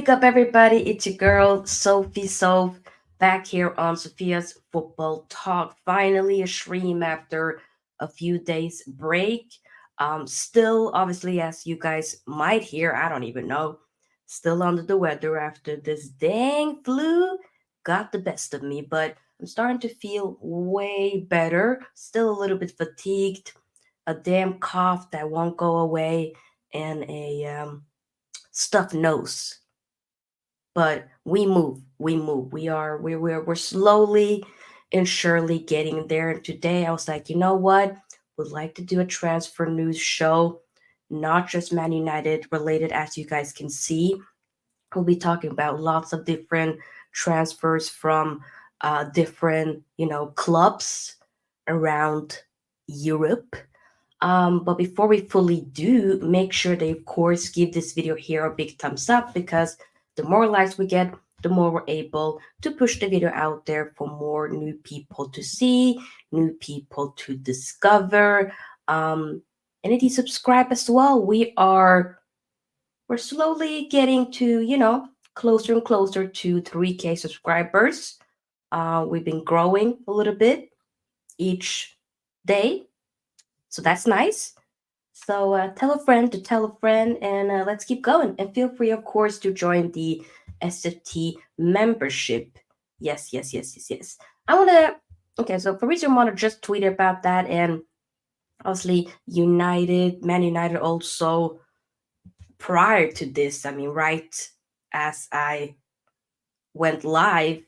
wake up, everybody. It's your girl, Sophie Soph, back here on Sofia's Football Talk. Finally, a stream after a few days break. Still, obviously, as you guys might hear, I don't even know, still under the weather after this dang flu got the best of me, but I'm starting to feel way better. Still a little bit fatigued, a damn cough that won't go away, and a stuffed nose, but we move, we're slowly and surely getting there. And today I was like, you know what, would like to do a transfer news show, not just Man United related. As you guys can see, we'll be talking about lots of different transfers from different clubs around Europe. But before we fully do, make sure that, of course, give this video here a big thumbs up, because the more likes we get, the more we're able to push the video out there for more new people to see, new people to discover. And if you subscribe as well, we're slowly getting to, closer and closer to 3K subscribers. We've been growing a little bit each day, so that's nice. So tell a friend to tell a friend, and let's keep going. And feel free, of course, to join the SFT membership. Yes, yes, yes, yes, yes. I want to. Okay, so for reason, I want to just tweet about that, and obviously, Man United also prior to this. I mean, right as I went live,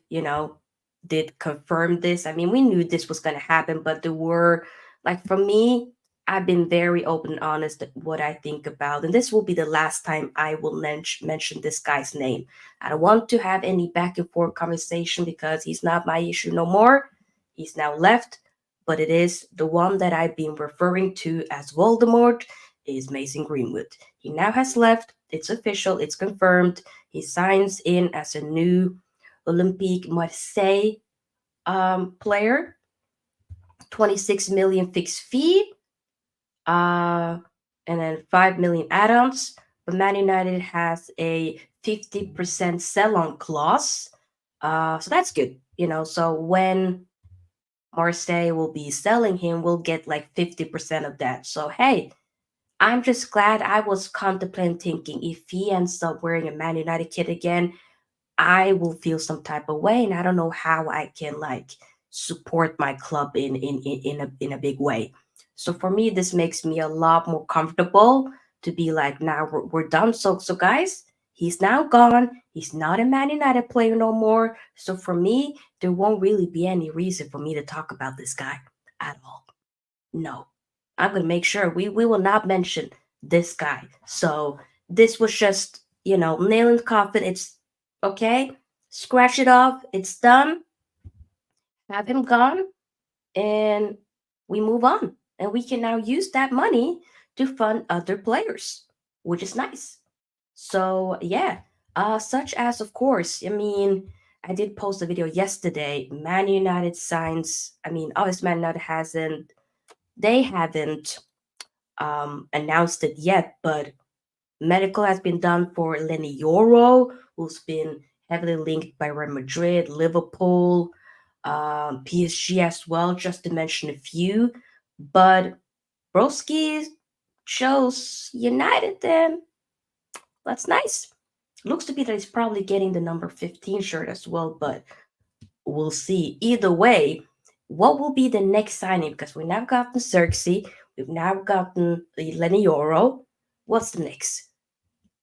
did confirm this. I mean, we knew this was going to happen, but there were, like, for me, I've been very open and honest what I think about, and this will be the last time I will mention this guy's name. I don't want to have any back and forth conversation because he's not my issue no more. He's now left, but it is the one that I've been referring to as Voldemort is Mason Greenwood. He now has left. It's official. It's confirmed. He signs in as a new Olympique Marseille player. 26 million fixed fee, uh, and then 5 million add-ons. But Man United has a 50% sell-on clause, so that's good. So when Marseille will be selling him, we'll get like 50% of that. So hey, I'm just glad. I was contemplating, thinking if he ends up wearing a Man United kit again, I will feel some type of way, and I don't know how I can like support my club in a big way. So for me, this makes me a lot more comfortable to be like, now we're done. So guys, he's now gone. He's not a Man United player no more. So for me, there won't really be any reason for me to talk about this guy at all. No, I'm gonna make sure we will not mention this guy. So this was just, nail in the coffin. It's okay. Scratch it off. It's done. Have him gone, and we move on. And we can now use that money to fund other players, which is nice. So yeah, such as, of course, I mean, I did post a video yesterday. Man United signs. I mean, obviously, Man United hasn't. They haven't announced it yet, but medical has been done for Lenny Yoro, who's been heavily linked by Real Madrid, Liverpool, PSG as well, just to mention a few. But Broski chose United, then that's nice. Looks to be that he's probably getting the number 15 shirt as well, but we'll see. Either way, what will be the next signing? Because we now gotten Xerxes, we've now gotten the Lenny Yoro. What's the next?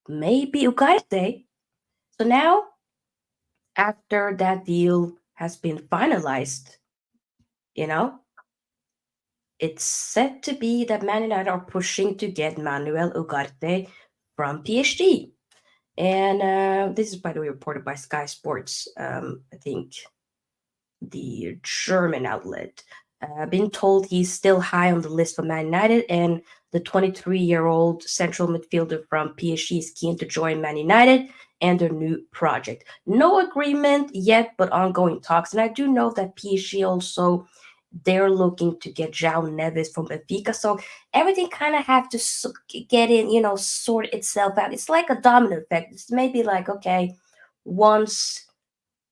Maybe Ugarte. So now, after that deal has been finalized, you know, it's said to be that Man United are pushing to get Manuel Ugarte from PSG. And this is, by the way, reported by Sky Sports, I think the German outlet. Been told he's still high on the list for Man United, and the 23-year-old central midfielder from PSG is keen to join Man United and their new project. No agreement yet, but ongoing talks. And I do know that PSG also they're looking to get João Neves from Benfica. So everything kind of have to get in, sort itself out. It's like a domino effect. It's maybe like, okay, once,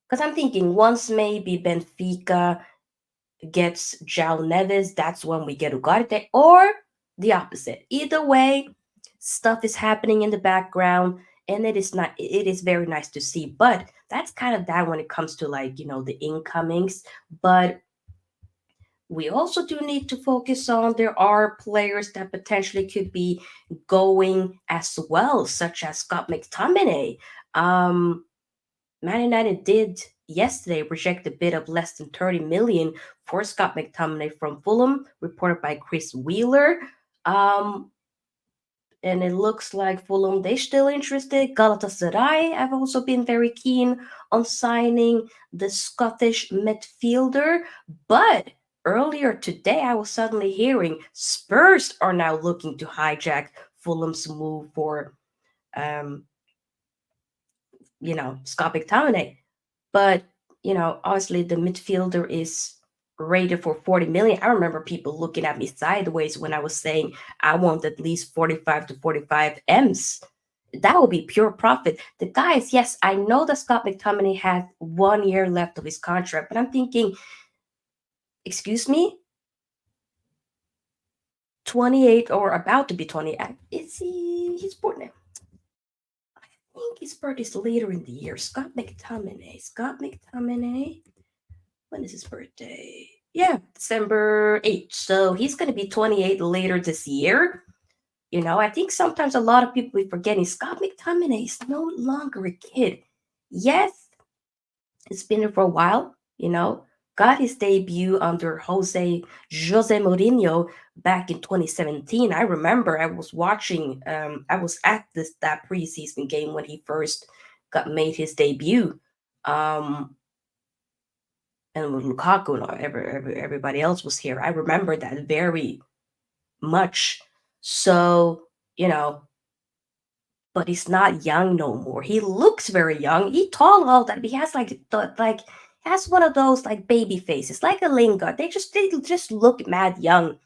because I'm thinking once maybe Benfica gets João Neves, that's when we get Ugarte, or the opposite. Either way, stuff is happening in the background, and it is not. It is very nice to see. But that's kind of that when it comes to like the incomings. But we also do need to focus on there are players that potentially could be going as well, such as Scott McTominay. Um, Man United did yesterday reject a bid of less than 30 million for Scott McTominay from Fulham, reported by Chris Wheeler. Um, and it looks like Fulham, they still interested. Galatasaray have also been very keen on signing the Scottish midfielder. But earlier today, I was suddenly hearing Spurs are now looking to hijack Fulham's move for, um, Scott McTominay. But, obviously the midfielder is rated for 40 million. I remember people looking at me sideways when I was saying I want at least 45 to 45 M's. That would be pure profit. The guys, yes, I know that Scott McTominay has 1 year left of his contract, but I'm thinking, excuse me, 28 or about to be 20. Is he's born now? I think his birthday is later in the year. Scott McTominay. Scott McTominay. When is his birthday? Yeah, December 8th. So he's going to be 28 later this year. I think sometimes a lot of people be forgetting Scott McTominay is no longer a kid. Yes, it's been there for a while, got his debut under Jose Mourinho back in 2017. I remember I was watching, I was at that preseason game when he first got made his debut. And with Lukaku and everybody else was here. I remember that very much. So, but he's not young no more. He looks very young. He tall, all that. But he has like has one of those like baby faces, like a Lingard. They just look mad young,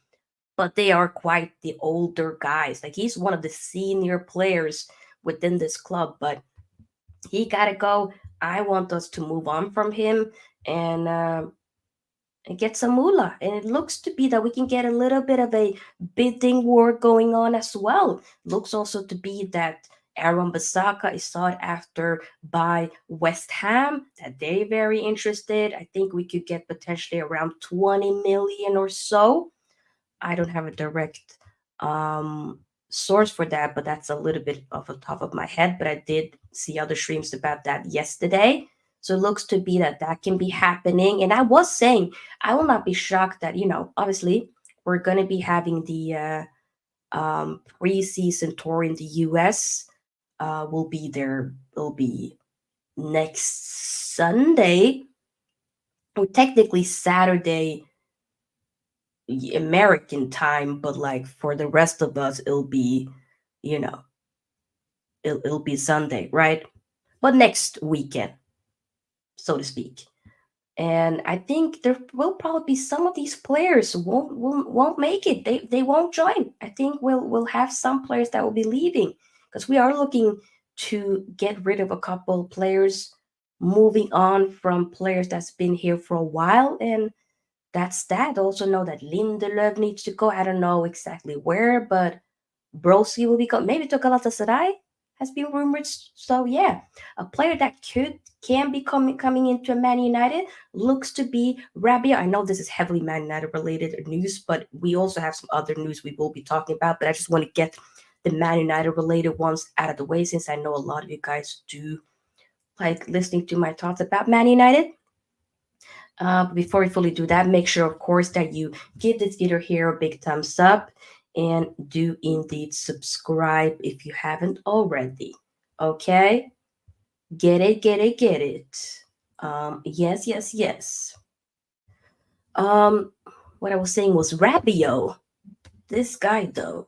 but they are quite the older guys. Like he's one of the senior players within this club, but he gotta go. I want us to move on from him and get some moolah. And it looks to be that we can get a little bit of a bidding war going on as well. Looks also to be that Aaron Bissaka is sought after by West Ham, that they're very interested. I think we could get potentially around 20 million or so. I don't have a direct um, source for that, but that's a little bit off the top of my head. But I did see other streams about that yesterday. So it looks to be that that can be happening. And I was saying, I will not be shocked that, obviously, we're going to be having the preseason tour in the US. Will be there, will be next Sunday, or technically Saturday American time, but like for the rest of us, it'll be, you know, it'll be Sunday, right? But next weekend, so to speak. And I think there will probably be some of these players won't make it. They won't join. I think we'll have some players that will be leaving because we are looking to get rid of a couple players, moving on from players that's been here for a while, and that's that. Also know that Lindelöf needs to go. I don't know exactly where, but Broski will be going. Maybe to Galatasaray has been rumored. So yeah, a player that can be coming into Man United looks to be Rabia. I know this is heavily Man United related news, but we also have some other news we will be talking about. But I just want to get the Man United related ones out of the way since I know a lot of you guys do like listening to my thoughts about Man United. Before we fully do that, make sure, of course, that you give this video here a big thumbs up and do indeed subscribe if you haven't already. Okay? Get it, get it, get it. Yes, yes, yes. Um, what I was saying was Rabiot. This guy, though,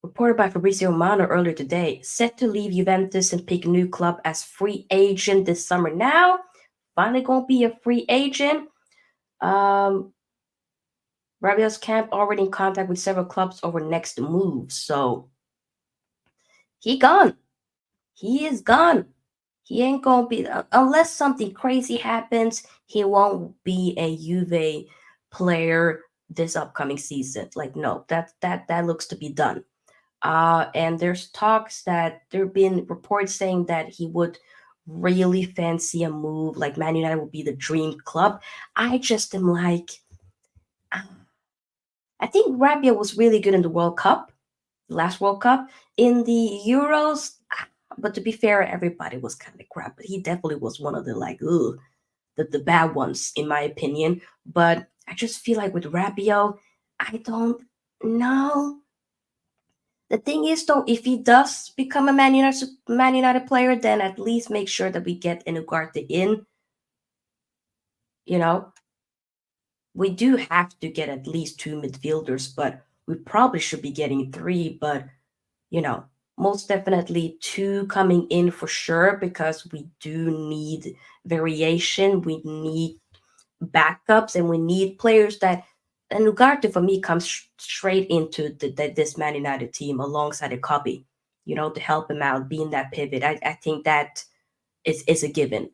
reported by Fabrizio Romano earlier today, set to leave Juventus and pick a new club as free agent this summer. Now, finally gonna be a free agent. Rabiot's camp already in contact with several clubs over next move. So he gone. He is gone. He ain't gonna be unless something crazy happens. He won't be a Juve player this upcoming season. Like no, that looks to be done. And there's talks that there have been reports saying that he would really fancy a move. Like Man United would be the dream club. I just am like, I think Rabiot was really good in the World Cup, last World Cup. In the Euros, but to be fair, everybody was kind of crap. But he definitely was one of the like, ugh, the bad ones in my opinion. But I just feel like with Rabiot, I don't know. The thing is, though, if he does become a Man United player, then at least make sure that we get an Ugarte in. You know, we do have to get at least two midfielders, but we probably should be getting three. But you know, most definitely two coming in for sure because we do need variation. We need backups and we need players that. And Ugarte for me comes straight into this Man United team alongside a copy, to help him out, being that pivot. I think that is a given.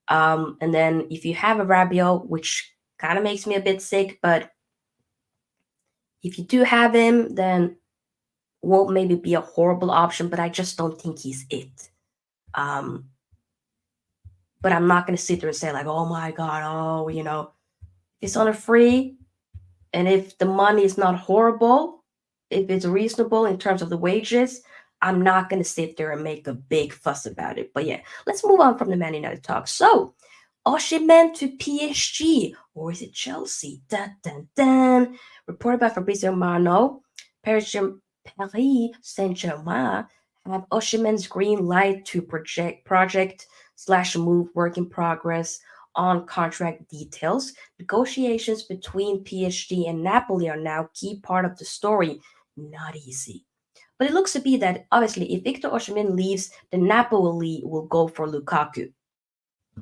And then if you have a Rabiot, which kind of makes me a bit sick, but if you do have him, then won't maybe be a horrible option, but I just don't think he's it. Um, but I'm not going to sit there and say, like, oh my God, if it's on a free and if the money is not horrible, if it's reasonable in terms of the wages, I'm not going to sit there and make a big fuss about it. But yeah, let's move on from the Man United talk. So, Osimhen to PSG, or is it Chelsea? Dun, dun, dun. Reported by Fabrizio Romano, Paris Saint-Germain have Osimhen's green light to project slash move work in progress on contract details. Negotiations between PSG and Napoli are now key part of the story. Not easy. But it looks to be that obviously if Victor Osimhen leaves, then Napoli will go for Lukaku.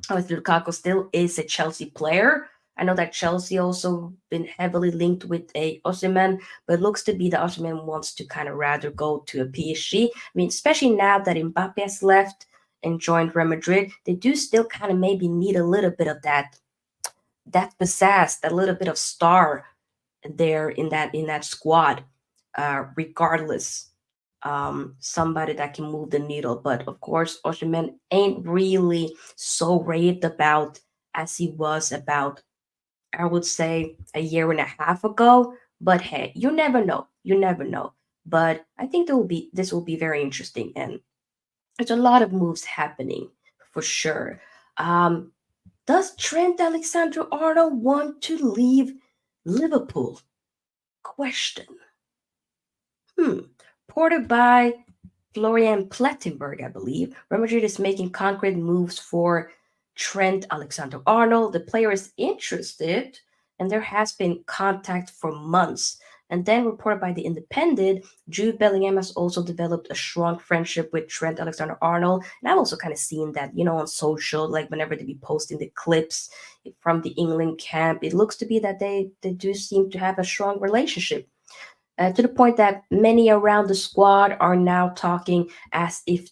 Obviously, Lukaku still is a Chelsea player. I know that Chelsea also been heavily linked with a Osimhen, but it looks to be that Osimhen wants to kind of rather go to a PSG. I mean, especially now that Mbappe has left and joined Real Madrid, they do still kind of maybe need a little bit of that pizzazz, that little bit of star there in that squad. Regardless, somebody that can move the needle. But of course, Osimhen ain't really so raved about as he was about, I would say, a year and a half ago. But hey, you never know. You never know. But I think this will be very interesting, and there's a lot of moves happening for sure. Um, does Trent Alexander-Arnold want to leave Liverpool? Question. Hmm. Ported by Florian Plettenberg, I believe. Real Madrid is making concrete moves for Trent Alexander-Arnold. The player is interested, and there has been contact for months. And then reported by The Independent, Jude Bellingham has also developed a strong friendship with Trent Alexander-Arnold. And I've also kind of seen that, on social, like whenever they be posting the clips from the England camp, it looks to be that they do seem to have a strong relationship. To the point that many around the squad are now talking as if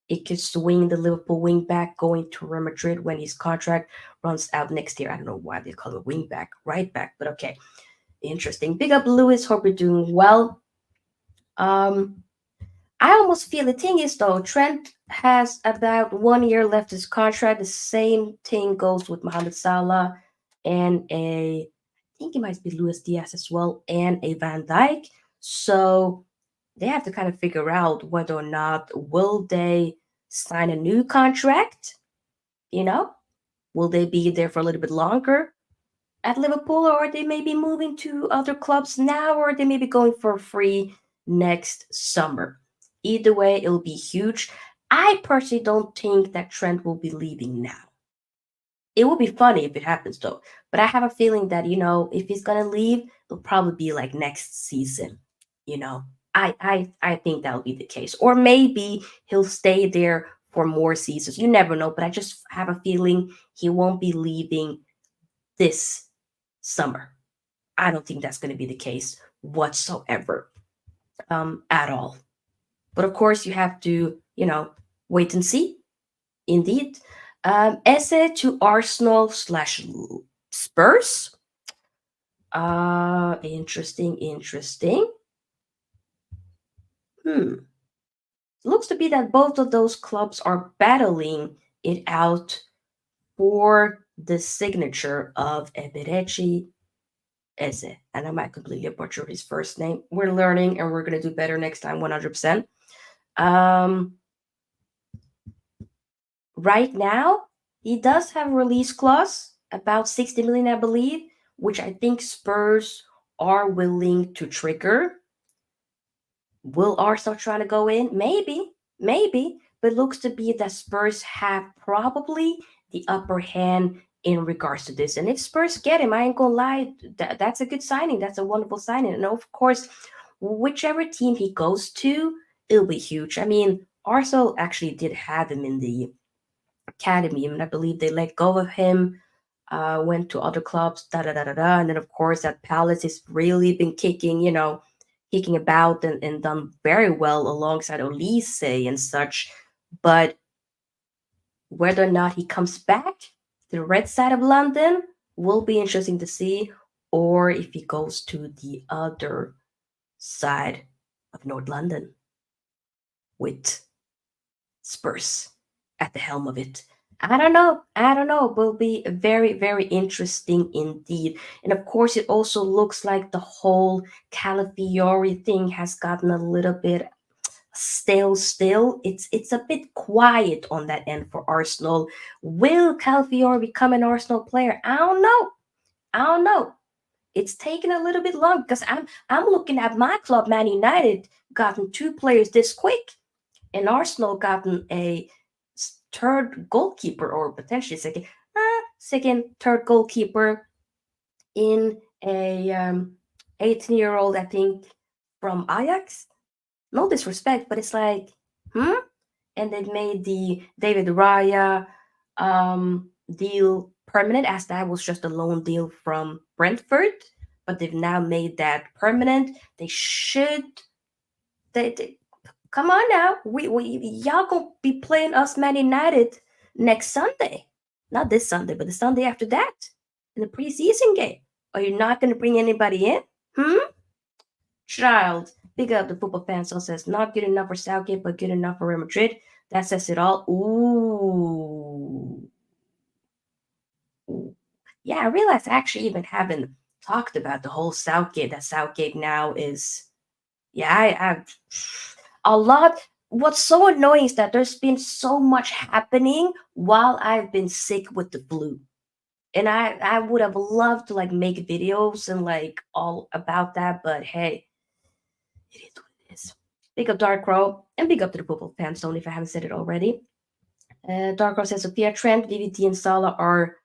it could swing the Liverpool wingback going to Real Madrid when his contract runs out next year. I don't know why they call it wingback, right back, but okay, interesting. Big up Lewis, hope you're doing well. I almost feel the thing is though, Trent has about 1 year left his contract. The same thing goes with Mohamed Salah and I think it might be Luis Diaz as well, and a Van Dijk. So they have to kind of figure out whether or not will they sign a new contract. You know, will they be there for a little bit longer at Liverpool, or they may be moving to other clubs now, or they may be going for free next summer. Either way, it'll be huge. I personally don't think that Trent will be leaving now. It would be funny if it happens though, but I have a feeling that if he's gonna leave, it'll probably be like next season. You know, I think that'll be the case, or maybe he'll stay there for more seasons. You never know, but I just have a feeling he won't be leaving this summer. I don't think that's going to be the case whatsoever, at all. But of course, you have to, wait and see. Indeed. Essay to Arsenal slash Spurs. Interesting, interesting. Hmm. Looks to be that both of those clubs are battling it out for the signature of Eberechi Eze. And I might completely butcher his first name. We're learning and we're going to do better next time, 100%. Um, right now, he does have a release clause, about 60 million, I believe, which I think Spurs are willing to trigger. Will Arsenal try to go in? Maybe, maybe, but looks to be that Spurs have probably the upper hand in regards to this. And if Spurs get him, I ain't gonna lie, that's a good signing. That's a wonderful signing. And of course, whichever team he goes to, it'll be huge. I mean, Arsenal actually did have him in the academy, and I believe they let go of him. Went to other clubs, da da da da da, and then of course that Palace has really been kicking, kicking about and done very well alongside Olise and such. But whether or not he comes back to the red side of London will be interesting to see, or if he goes to the other side of North London with Spurs at the helm of it. I don't know. I don't know. Will be very, very interesting indeed. And of course, it also looks like the whole Calafiori thing has gotten a little bit stale still. It's a bit quiet on that end for Arsenal. Will Calafiori become an Arsenal player? I don't know. I don't know. It's taken a little bit long because I'm looking at my club, Man United, gotten two players this quick, and Arsenal gotten a third goalkeeper, or potentially second, third goalkeeper in a 18-year-old, I think, from Ajax. No disrespect, but it's like, hmm? And they made the David Raya deal permanent, as that was just a loan deal from Brentford. But they've now made that permanent. They should. They come on now. We y'all gonna be playing us Man United next Sunday. Not this Sunday, but the Sunday after that in the preseason game. Are you not gonna bring anybody in? Hmm? Child. Big up the football fan. So says not good enough for Southgate, but good enough for Real Madrid. That says it all. Ooh. Ooh. Yeah, I realized I actually even haven't talked about the whole Southgate. That Southgate now is, yeah, I've a lot. What's so annoying is that there's been so much happening while I've been sick with the flu. And I would have loved to like make videos and like all about that, but hey, it is what it is. Big up Dark Crow and big up to the football fan zone if I haven't said it already. Dark Crow says Sofia, Trent, VVD, and Salah are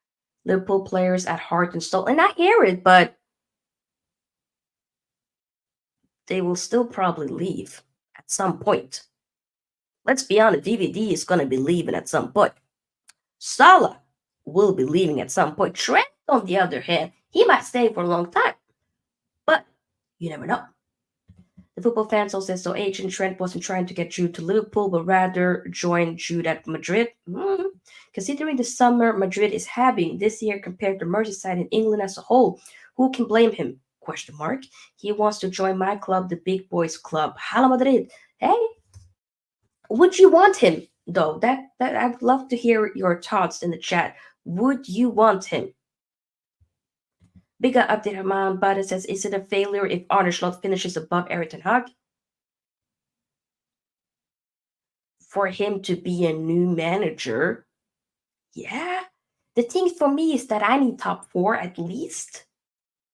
Liverpool players at heart and soul. And I hear it, but they will still probably leave at some point. Let's be honest, VVD is going to be leaving at some point. Salah will be leaving at some point. Trent, on the other hand, he might stay for a long time, but you never know. The football fans also says so Agent Trent wasn't trying to get Jude to Liverpool, but rather join Jude at Madrid. Considering the summer Madrid is having this year compared to Merseyside and England as a whole, who can blame him? Question mark. He wants to join my club, the big boys club. Hala Madrid. Hey, would you want him though? That I'd love to hear your thoughts in the chat. Would you want him? Bigger update Haman Bada says, is it a failure if Arne Slot finishes above Erik ten Hag? For him to be a new manager, yeah. The thing for me is that I need top four at least,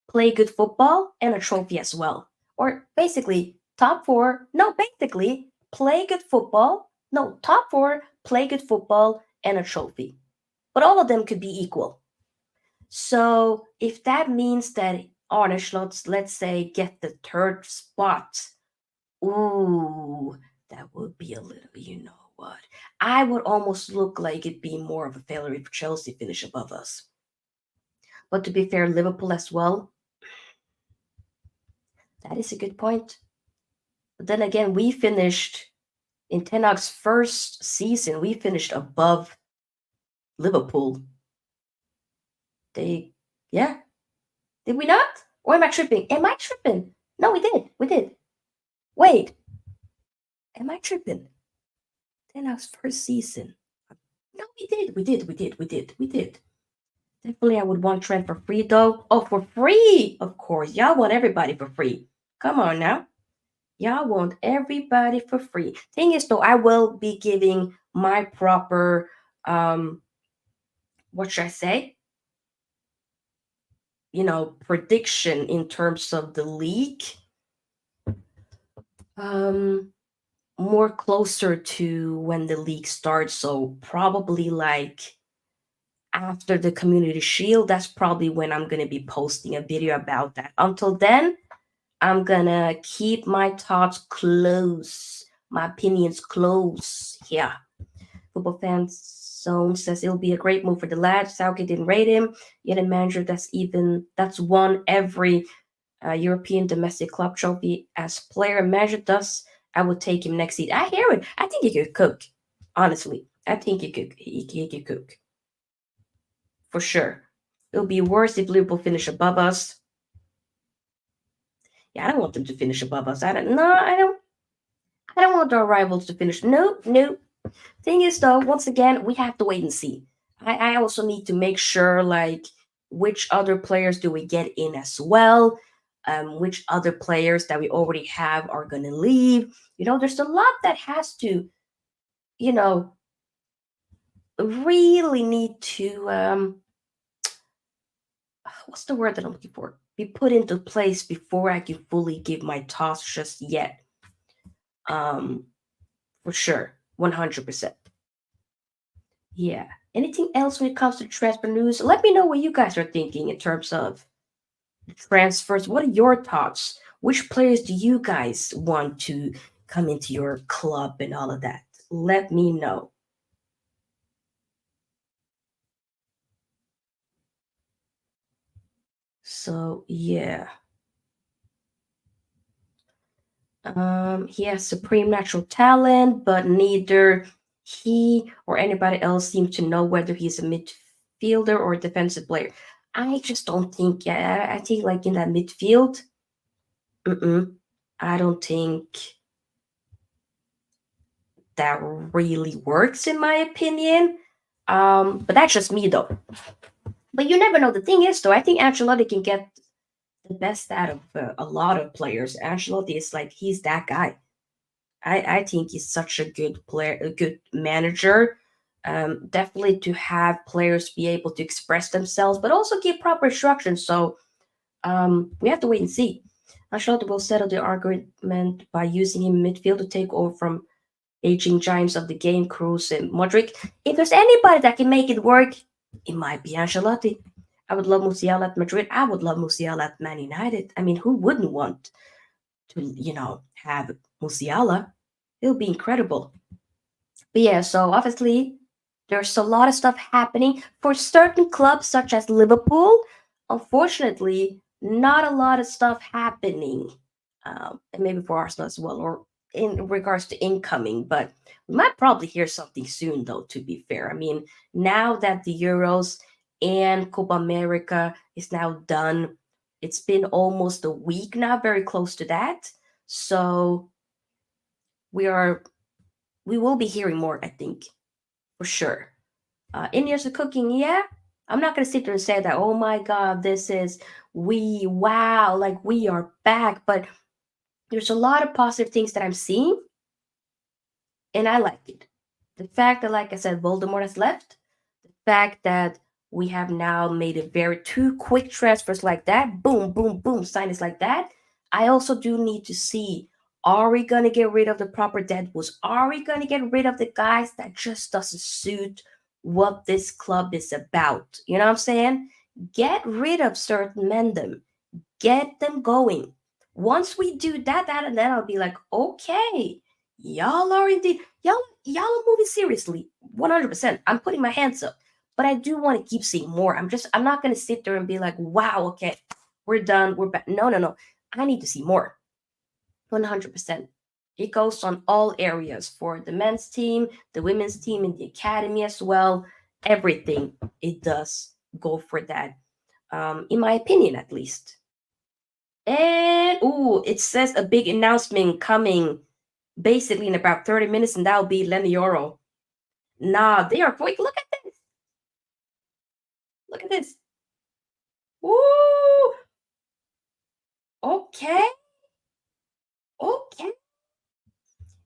play good football, and a trophy as well. Or basically, top four, no, basically, play good football, no, top four, play good football, and a trophy. But all of them could be equal. So if that means that Arne Slot, let's say, get the third spot, ooh, that would be a little, you know what? I would almost look like it'd be more of a failure if Chelsea finish above us. But to be fair, Liverpool as well. That is a good point. But then again, we finished in Ten Hag's first season. We finished above Liverpool. They, yeah, did we not? Or am I tripping? Am I tripping? No, we did. We did. Wait, am I tripping? Ten Hag's first season. No, we did. We did. We did. We did. We did. Definitely, I would want Trent for free though. Oh, for free! Of course, y'all want everybody for free. Come on now. Y'all want everybody for free. Thing is, though, I will be giving my proper, what should I say? Prediction in terms of the league. Um, More closer to when the league starts. So probably like after the Community Shield. That's probably when I'm gonna be posting a video about that. Until then, I'm gonna keep my thoughts close, my opinions close. Yeah. Football Fans Zone says it'll be a great move for the lad. Southgate didn't rate him. Yet a manager that's won every European domestic club trophy as player and manager. Thus, I would take him next season. I hear it. I think he could cook. Honestly, I think he could cook for sure. It would be worse if Liverpool finish above us. Yeah, I don't want them to finish above us. I don't. No, I don't. I don't want our rivals to finish. Nope, nope. Thing is, though, once again, we have to wait and see. I also need to make sure, like, which other players do we get in as well? Which other players that we already have are going to leave? There's a lot that has to, you know, really need to, what's the word that I'm looking for? Be put into place before I can fully give my toss just yet. For sure. 100%. Yeah. Anything else when it comes to transfer news? Let me know what you guys are thinking in terms of transfers. What are your thoughts? Which players do you guys want to come into your club and all of that? Let me know. So, yeah. He has supreme natural talent, but neither he or anybody else seems to know whether he's a midfielder or a defensive player. I just don't think. Yeah, I think like in that midfield, I don't think that really works in my opinion. But that's just me though. But you never know. The thing is though, I think Ancelotti can get the best out of a lot of players. Ancelotti is like he's that guy. I think he's such a good player, a good manager. Definitely to have players be able to express themselves, but also give proper instructions. So we have to wait and see. Ancelotti will settle the argument by using him midfield to take over from aging giants of the game, Kroos and Modric. If there's anybody that can make it work, it might be Ancelotti. I would love Musiala at Madrid. I would love Musiala at Man United. I mean, who wouldn't want to, have Musiala? It would be incredible. But yeah, so obviously there's a lot of stuff happening for certain clubs such as Liverpool. Unfortunately, not a lot of stuff happening, and maybe for Arsenal as well, or in regards to incoming. But we might probably hear something soon, though. To be fair, I mean, now that the Euros and Copa America is now done, it's been almost a week now, very close to that. So we will be hearing more, I think, for sure. In years of cooking, yeah. I'm not gonna sit there and say that, oh my god, this is wow, like we are back. But there's a lot of positive things that I'm seeing, and I like it. The fact that, like I said, Voldemort has left, the fact that we have now made it very two quick transfers like that, boom, boom, boom, signings like that. I also do need to see, are we gonna get rid of the proper deadwoods? Are we gonna get rid of the guys that just doesn't suit what this club is about? You know what I'm saying? Get rid of certain mendem, get them going. Once we do that, and then I'll be like, okay, y'all are indeed y'all are moving seriously, 100%. I'm putting my hands up, but I do want to keep seeing more. I'm not gonna sit there and be like, wow, okay, we're done, we're back. No, no, no. I need to see more. 100%. It goes on all areas for the men's team, the women's team, in the academy as well. Everything it does go for that, in my opinion, at least. And it says a big announcement coming basically in about 30 minutes, and that'll be Lenny Yoro. Nah, they are quick. Look at this. Look at this. Woo! Okay. Okay.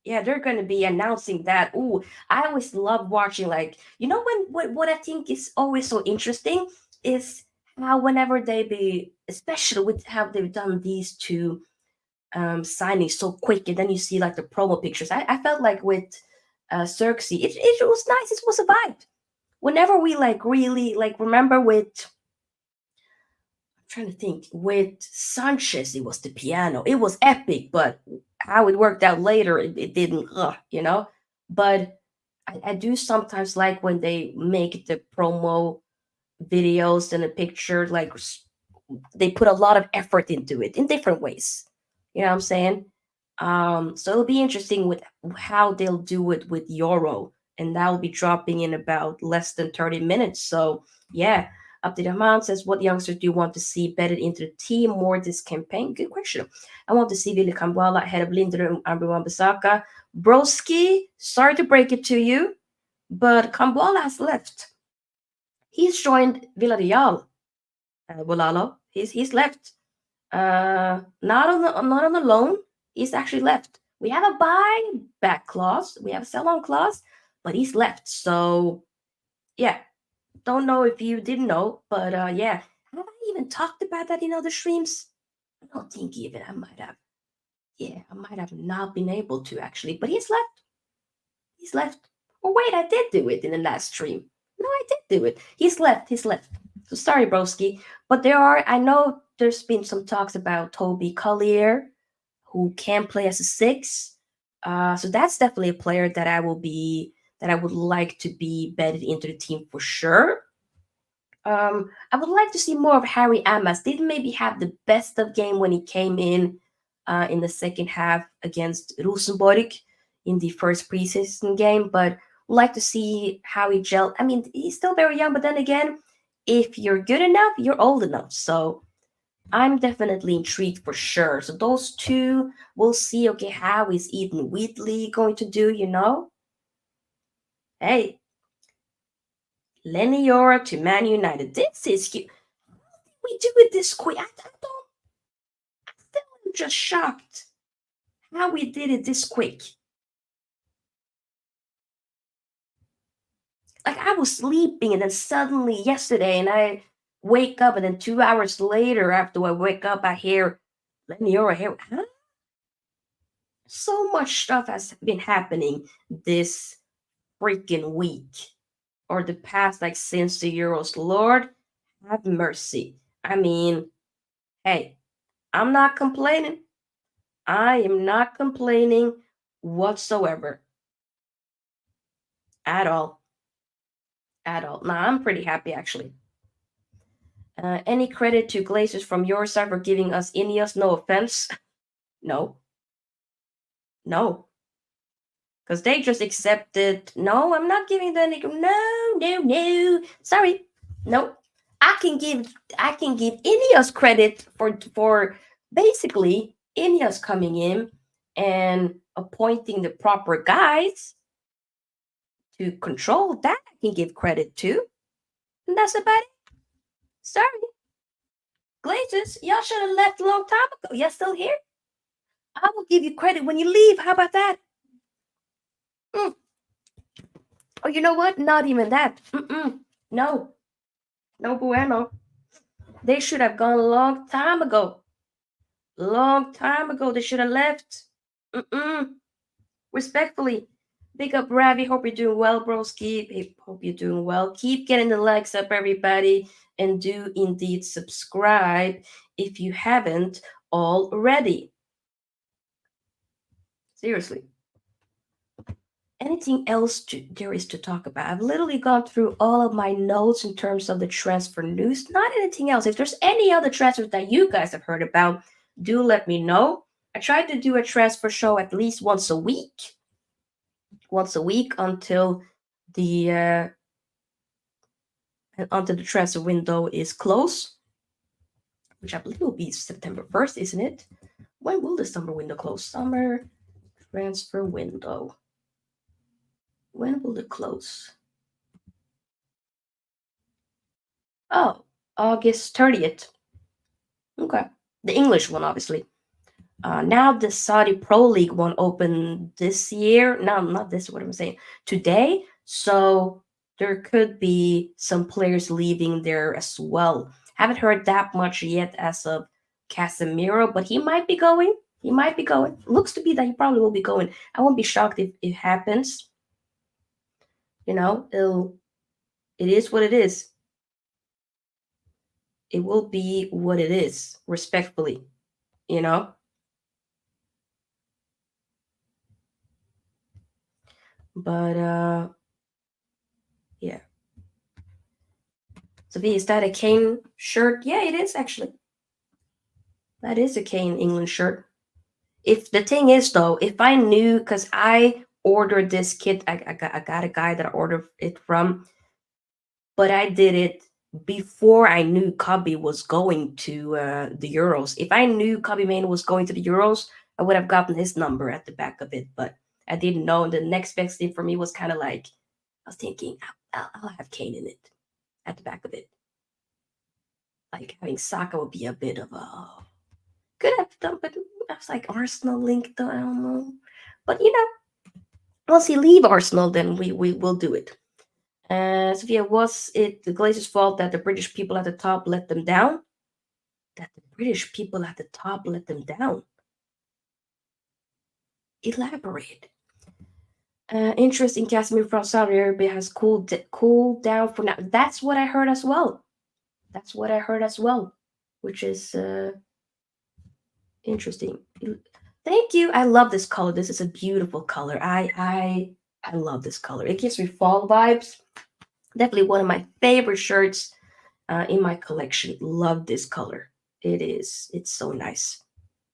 Yeah, they're gonna be announcing that. Ooh, I always love watching, like, what I think is always so interesting is how whenever they be, especially with how they've done these two signings so quick, and then you see like the promo pictures. I felt like with Xerxes, it was nice. It was a vibe. Whenever we like really like remember with, I'm trying to think, with Sanchez, it was the piano. It was epic, but how it worked out later, it didn't, But I do sometimes like when they make the promo videos and a picture, like they put a lot of effort into it in different ways. You know what I'm saying? So it'll be interesting with how they'll do it with Yoro, and that will be dropping in about less than 30 minutes. So yeah, Abdirahman says, what youngsters do you want to see bedded into the team more this campaign? Good question. I want to see Willy Kambwala ahead of Linder and Ambiwan Bisaka. Broski, sorry to break it to you, but Kambwala has left. He's joined Villarreal. Bolalo, he's left. Not on the loan. He's actually left. We have a buyback clause. We have a sell-on clause, but he's left. So yeah, don't know if you didn't know, but yeah, have I even talked about that in other streams? I don't think even. I might have. Yeah, I might have not been able to actually, but he's left. He's left. Oh wait, I did do it in the last stream. No, I did do it. He's left. He's left. So sorry, broski. But I know there's been some talks about Toby Collier, who can play as a six. So that's definitely a player that I would like to be bedded into the team for sure. I would like to see more of Harry Amas. Didn't maybe have the best of game when he came in the second half against Rosenborg in the first preseason game, but like to see how he gelled. I mean, he's still very young, but then again, if you're good enough, you're old enough. So I'm definitely intrigued for sure. So those two, we'll see. Okay, how is Eden Wheatley going to do? Hey, Lenny Yora to Man United. This is cute. How did we do it this quick? I still am just shocked how we did it this quick. Like I was sleeping, and then suddenly yesterday, and I wake up, and then 2 hours later, after I wake up, I hear Lenny Yora here. Huh? So much stuff has been happening this freaking week, or the past, like since the Euros. Lord have mercy. I mean, hey, I'm not complaining. I am not complaining whatsoever. At all. At all. Nah, I'm pretty happy actually. Any credit to Glazers from your side for giving us Ineos? No offense. No. No. Because they just accepted. No, I'm not giving them. No. Sorry. No. I can give Ineos credit for basically Ineos coming in and appointing the proper guys to control. That I can give credit to. And that's about it. Sorry. Glazers, y'all should have left a long time ago. Y'all still here? I will give you credit when you leave. How about that? Mm. Oh, you know what? Not even that. No. No bueno. They should have gone a long time ago. Long time ago. They should have left. Respectfully. Big up, Ravi. Hope you're doing well, broski. Hope you're doing well. Keep getting the likes up, everybody. And do indeed subscribe if you haven't already. Seriously. Anything else there is to talk about? I've literally gone through all of my notes in terms of the transfer news. Not anything else. If there's any other transfers that you guys have heard about, do let me know. I try to do a transfer show at least once a week the uh, until the transfer window is closed, which I believe will be September 1st, isn't it? When will the summer window close? Summer transfer window. When will it close? Oh, August 30th. Okay. The English one, obviously. Now the Saudi Pro League one opened this year. No, not this. What am I saying? Today. So there could be some players leaving there as well. Haven't heard that much yet as of Casemiro, but he might be going. He might be going. Looks to be that he probably will be going. I won't be shocked if it happens. You know, it is what it is. It will be what it is, respectfully. You know. But yeah. Sophie, is that a Kane shirt? Yeah, it is actually. That is a Kane England shirt. If the thing is though, if I knew, because I ordered this kit, I got a guy that I ordered it from, but I did it before I knew Cubby was going to the Euros. If I knew Cubby Main was going to the Euros, I would have gotten his number at the back of it, but I didn't know. And the next best thing for me was kind of like, I was thinking, I'll have Kane in it at the back of it. Like having Saka would be a bit of a could have done, but I was like Arsenal link though. I don't know, but once he leave Arsenal, then we will do it. Sophia, was it the Glazers' fault that the British people at the top let them down? That the British people at the top let them down? Elaborate. Interest in Casimir from Saudi Arabia has cooled down for now. That's what I heard as well. That's what I heard as well, which is interesting. Thank you. I love this color. This is a beautiful color. I love this color. It gives me fall vibes. Definitely one of my favorite shirts in my collection. Love this color. It is. It's so nice.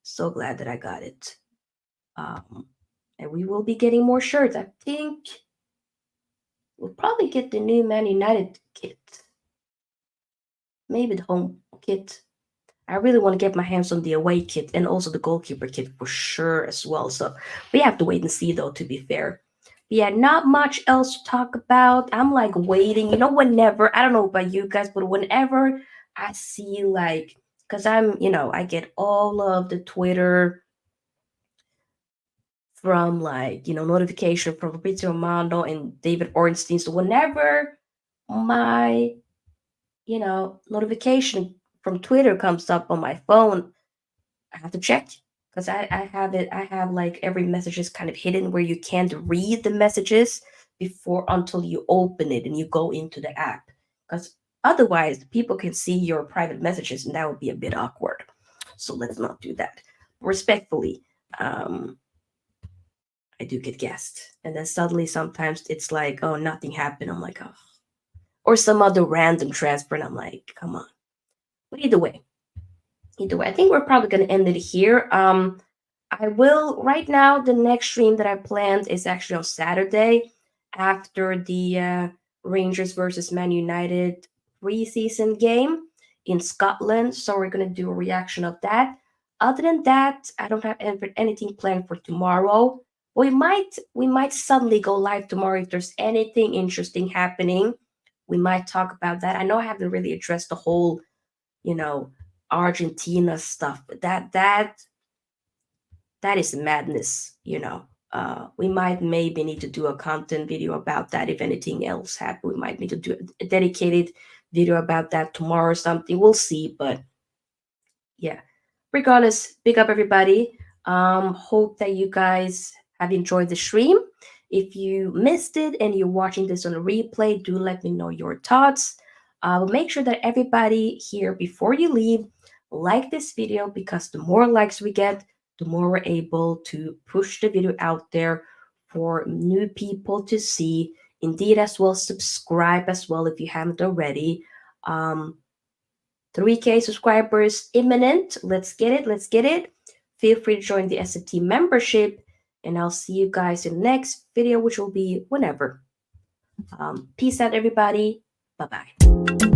So glad that I got it. And we will be getting more shirts. I think we'll probably get the new Man United kit. Maybe the home kit. I really want to get my hands on the away kit and also the goalkeeper kit for sure as well. So we have to wait and see though, to be fair. But yeah, not much else to talk about. I'm like waiting, whenever, I don't know about you guys, but whenever I see like, because I get all of the Twitter from like, notification from Fabrizio Romano and David Ornstein. So whenever my, notification from Twitter comes up on my phone, I have to check because I have it. I have like every message is kind of hidden where you can't read the messages before until you open it and you go into the app. Because otherwise, people can see your private messages and that would be a bit awkward. So let's not do that. Respectfully, I do get guessed. And then suddenly sometimes it's like, oh, nothing happened. I'm like, oh. Or some other random transfer. And I'm like, come on. But either way, I think we're probably going to end it here. I will right now. The next stream that I planned is actually on Saturday after the Rangers versus Man United preseason game in Scotland. So we're gonna do a reaction of that. Other than that, I don't have anything planned for tomorrow. We might suddenly go live tomorrow if there's anything interesting happening. We might talk about that. I know I haven't really addressed the whole, you know, Argentina stuff, but that is madness. We might maybe need to do a content video about that. If anything else happens, we might need to do a dedicated video about that tomorrow or something. We'll see, but yeah. Regardless, big up everybody. Hope that you guys have enjoyed the stream. If you missed it and you're watching this on a replay, do let me know your thoughts. Make sure that everybody here, before you leave, like this video because the more likes we get, the more we're able to push the video out there for new people to see. Indeed, as well, subscribe as well if you haven't already. Um, 3K subscribers imminent. Let's get it. Let's get it. Feel free to join the SFT membership, and I'll see you guys in the next video, which will be whenever. Peace out, everybody. Bye-bye.